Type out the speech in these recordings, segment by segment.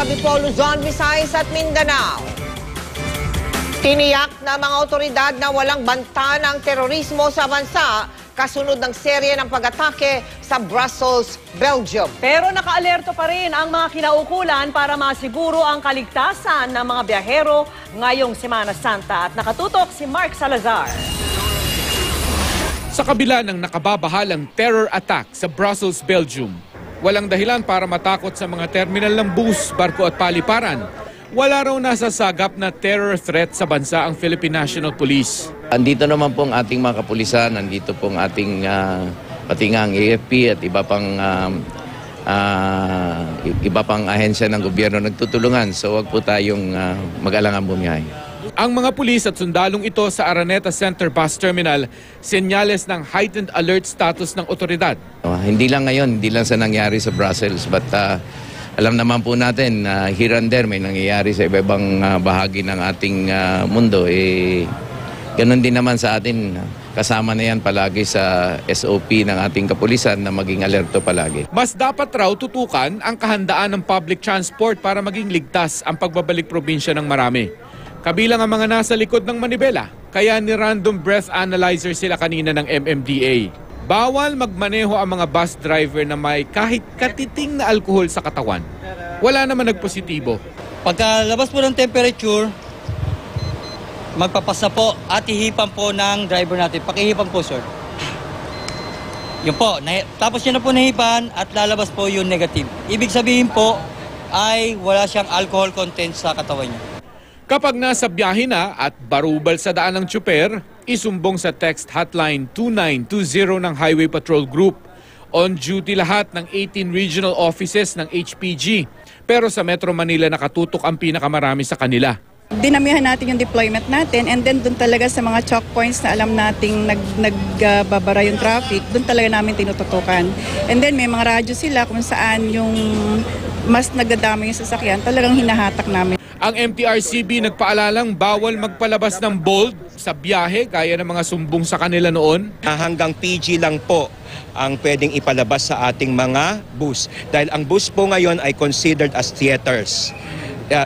Bipol, Luzon, Visayas at Mindanao. Tiniyak na mga otoridad na walang banta ng terorismo sa bansa kasunod ng serye ng pag-atake sa Brussels, Belgium. Pero nakaalerto pa rin ang mga kinaukulan para masiguro ang kaligtasan ng mga biyahero ngayong Semana Santa. At nakatutok si Mark Salazar. Sa kabila ng nakababahalang terror attack sa Brussels, Belgium, walang dahilan para matakot sa mga terminal ng bus, barko at paliparan. Wala raw nasasagap na terror threat sa bansa ang Philippine National Police. Andito naman pong ating mga kapulisan, andito pong ating pati nga ang AFP at iba pang ahensya ng gobyerno nagtutulungan. So wag po tayong mag-alangang bumiyahe. Ang mga pulis at sundalong ito sa Araneta Center Bus Terminal senyales ng heightened alert status ng otoridad. Hindi lang ngayon, hindi lang sa nangyari sa Brussels, but alam naman po natin na here and there may nangyayari sa iba-ibang bahagi ng ating mundo. Ganon din naman sa atin. Kasama na yan palagi sa SOP ng ating kapulisan na maging alerto palagi. Mas dapat raw tutukan ang kahandaan ng public transport para maging ligtas ang pagbabalik probinsya ng marami. Kabilang ang mga nasa likod ng manibela, kaya ni random breath analyzer sila kanina ng MMDA. Bawal magmaneho ang mga bus driver na may kahit katiting na alkohol sa katawan. Wala naman nagpositibo. Pagkalabas po ng temperature, magpapasa po at hihipan po ng driver natin. Pakihipan po, sir. Yun po. Tapos yun na po nahipan at lalabas po yung negative. Ibig sabihin po ay wala siyang alcohol content sa katawan niya. Kapag nasa biyahe na at barubal sa daan ng tsuper, isumbong sa text hotline 2920 ng Highway Patrol Group. On duty lahat ng 18 regional offices ng HPG. Pero sa Metro Manila nakatutok ang pinakamarami sa kanila. Dinamihan natin yung deployment natin and then doon talaga sa mga choke points na alam nating nagbabara yung traffic, doon talaga namin tinututukan. And then may mga radyo sila kung saan yung mas nagdadami yung sasakyan, talagang hinahatak namin. Ang MTRCB nagpaalalang bawal magpalabas ng bold sa biyahe gaya ng mga sumbong sa kanila noon. Hanggang PG lang po ang pwedeng ipalabas sa ating mga bus. Dahil ang bus po ngayon ay considered as theaters.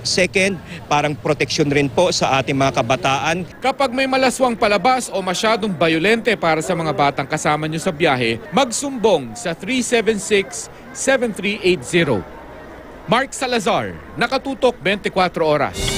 Second, parang proteksyon rin po sa ating mga kabataan. Kapag may malaswang palabas o masyadong bayolente para sa mga batang kasama nyo sa biyahe, magsumbong sa 376-7380. Mark Salazar, nakatutok 24 oras.